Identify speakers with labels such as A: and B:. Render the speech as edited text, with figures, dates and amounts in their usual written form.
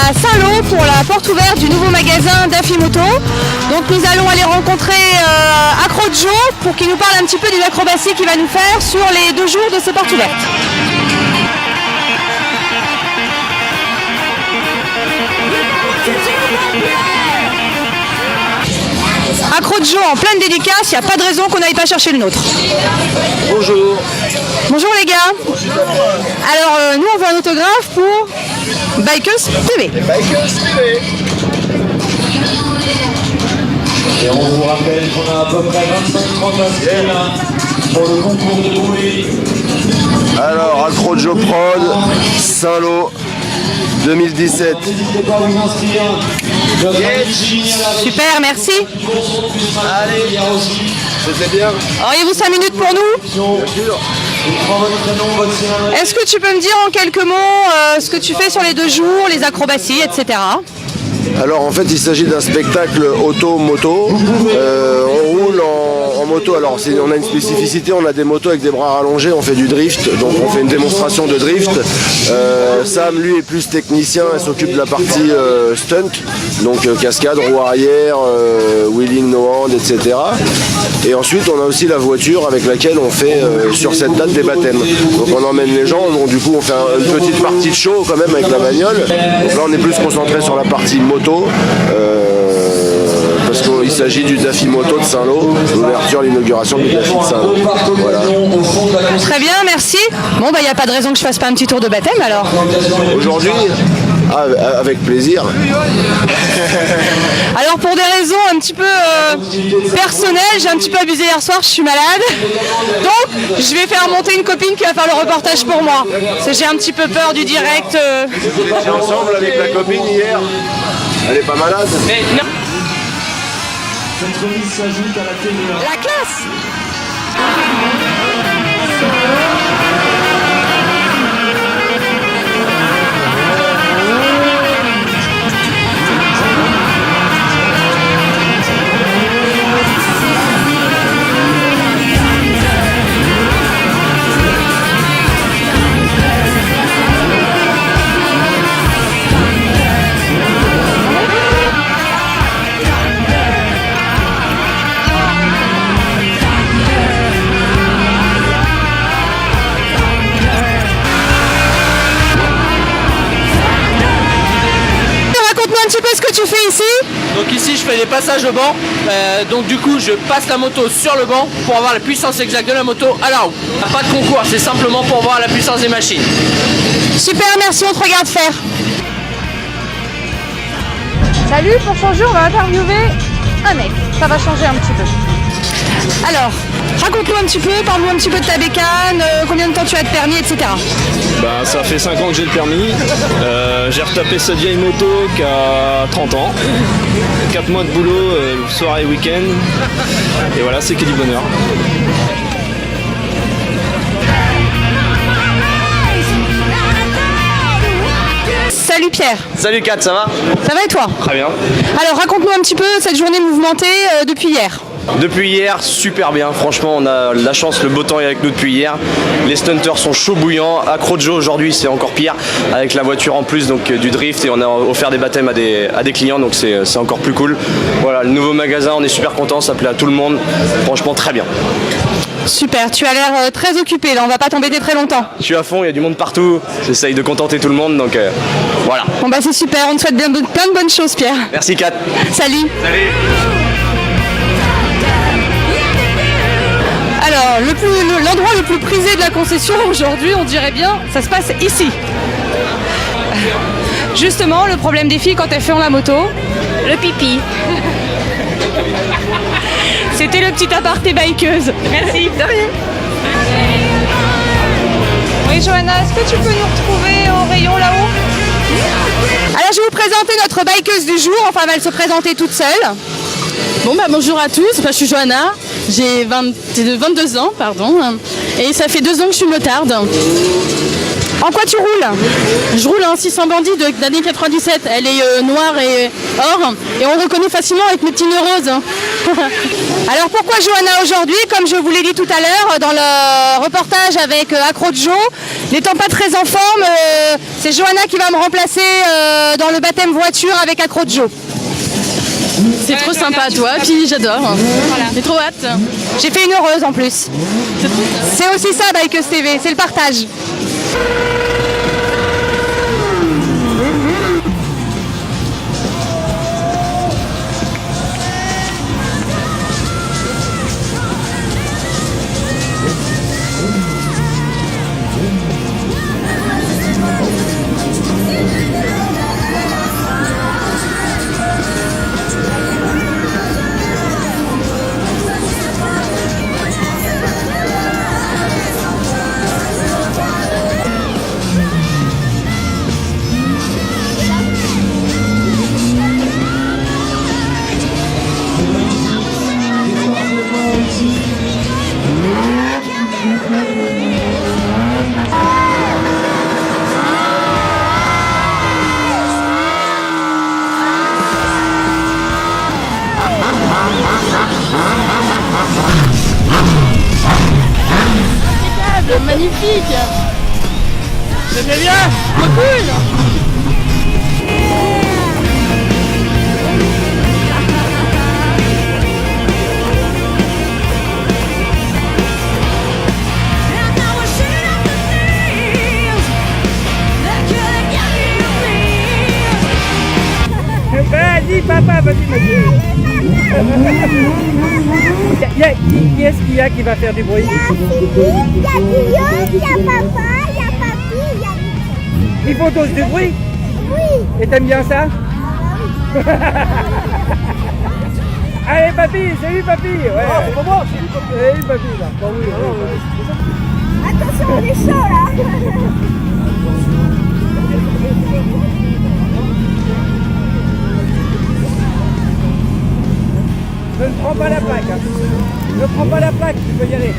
A: à Saint-Lô pour la porte ouverte du nouveau magasin d'Afimoto. Donc nous allons aller rencontrer Acro-Jo pour qu'il nous parle un petit peu des acrobaties qu'il va nous faire sur les 2 jours de ces portes ouvertes. Acro-Jo en pleine dédicace, il n'y a pas de raison qu'on n'aille pas chercher le nôtre.
B: Bonjour.
A: Bonjour les gars. Alors nous on veut un autographe pour Bikers TV.
C: Et on vous rappelle qu'on a à peu près 25-30 inscrits pour le concours de bruit.
B: Alors, Acro-Jo Prod, Saint-Lô, 2017.
C: N'hésitez pas à vous inscrire.
A: Super, merci.
B: Allez, c'était bien.
A: Auriez-vous 5 minutes pour nous?
B: Bien sûr.
A: Est-ce que tu peux me dire en quelques mots ce que tu fais sur les 2 jours, les acrobaties, etc.
B: Alors en fait il s'agit d'un spectacle auto-moto. On roule en moto. Alors on a une spécificité, on a des motos avec des bras rallongés, on fait du drift, donc on fait une démonstration de drift. Sam lui est plus technicien, il s'occupe de la partie stunt, donc cascade, roue arrière, wheeling no hand, etc. Et ensuite on a aussi la voiture avec laquelle on fait sur cette date des baptêmes. Donc on emmène les gens, donc du coup on fait une petite partie de show quand même avec la bagnole. Donc là on est plus concentré sur la partie moto, parce qu'il s'agit du Dafimoto de Saint-Lô, l'ouverture, l'inauguration du Dafi de Saint-Lô. Voilà.
A: Très bien, merci. Bon bah il n'y a pas de raison que je fasse pas un petit tour de baptême alors.
B: Aujourd'hui, avec plaisir.
A: Alors pour des raisons un petit peu personnelles, j'ai un petit peu abusé hier soir, je suis malade. Donc je vais faire monter une copine qui va faire le reportage pour moi. Parce que j'ai un petit peu peur du direct.
B: Vous étiez ensemble avec la copine hier? Elle est pas malade?
A: Mais non.
C: Cette remise s'ajoute à la TVA.
A: La classe. Un petit peu ce que tu fais ici.
D: Donc ici je fais des passages au banc, donc du coup je passe la moto sur le banc pour avoir la puissance exacte de la moto à la roue. Pas de concours, c'est simplement pour voir la puissance des machines.
A: Super, merci, on te regarde faire. Salut, pour changer on va interviewer un mec, ça va changer un petit peu. Alors, raconte-nous un petit peu, parle-nous un petit peu de ta bécane, combien de temps tu as de permis, etc.
E: Bah, ça fait 5 ans que j'ai le permis. J'ai retapé cette vieille moto qui a 30 ans. 4 mois de boulot, soirée et week-end. Et voilà, c'est que du bonheur.
A: Salut Pierre.
D: Salut Kat, ça va?
A: Ça va et toi?
E: Très bien.
A: Alors raconte-nous un petit peu cette journée mouvementée depuis hier.
E: Depuis hier, super bien. Franchement, on a la chance, le beau temps est avec nous depuis hier. Les stunters sont chauds bouillants. Acro-Jo aujourd'hui, c'est encore pire avec la voiture en plus, donc du drift, et on a offert des baptêmes à des clients, donc c'est encore plus cool. Voilà, le nouveau magasin, on est super contents, ça plaît à tout le monde. Franchement, très bien.
A: Super, tu as l'air très occupé là, on va pas t'embêter très longtemps.
E: Je suis à fond, il y a du monde partout. J'essaye de contenter tout le monde, donc voilà.
A: Bon bah c'est super, on te souhaite plein de bonnes choses Pierre.
E: Merci Kat.
A: Salut.
E: Salut.
A: Alors, l'endroit le plus prisé de la concession aujourd'hui, on dirait bien, ça se passe ici. Justement, le problème des filles quand elles font la moto, le pipi. C'était le petit aparté bikeuse. Merci. De rien. Oui, Johanna, est-ce que tu peux nous retrouver au rayon là-haut? Alors, je vais vous présenter notre bikeuse du jour. Enfin, elle va se présenter toute seule.
F: Bon bah bonjour à tous, je suis Johanna, j'ai 22 ans, pardon, et ça fait 2 ans que je suis motarde.
A: En quoi tu roules?
F: Je roule en 600 bandits d'année 97. Elle est noire et or. Et on reconnaît facilement avec mes petits nœuds roses.
A: Alors pourquoi Johanna aujourd'hui? Comme je vous l'ai dit tout à l'heure dans le reportage avec Accro Joe, n'étant pas très en forme, c'est Johanna qui va me remplacer dans le baptême voiture avec Accro Joe.
F: C'est trop sympa, toi. Puis j'adore. J'ai trop hâte.
A: J'ai fait une heureuse en plus. C'est aussi ça Bikeuse TV, c'est le partage.
F: Magnifique.
D: C'était bien.
F: Trop cool.
G: Vas-y papa, vas-y monsieur. Qui est-ce qu'il y a qui va faire du bruit?
H: Il y a Guillaume, il y a papa, il y a papy, il y a...
G: Ils font tous du bruit?
H: Oui.
G: Et t'aimes bien ça? Allez papy, salut papy. Ouais. Oh, c'est pas moi, salut papy. Salut papy là. Bon, oui,
H: Attention, on est chaud là.
G: Ne prends pas la plaque. Hein. Ne prends pas la plaque, tu peux y aller.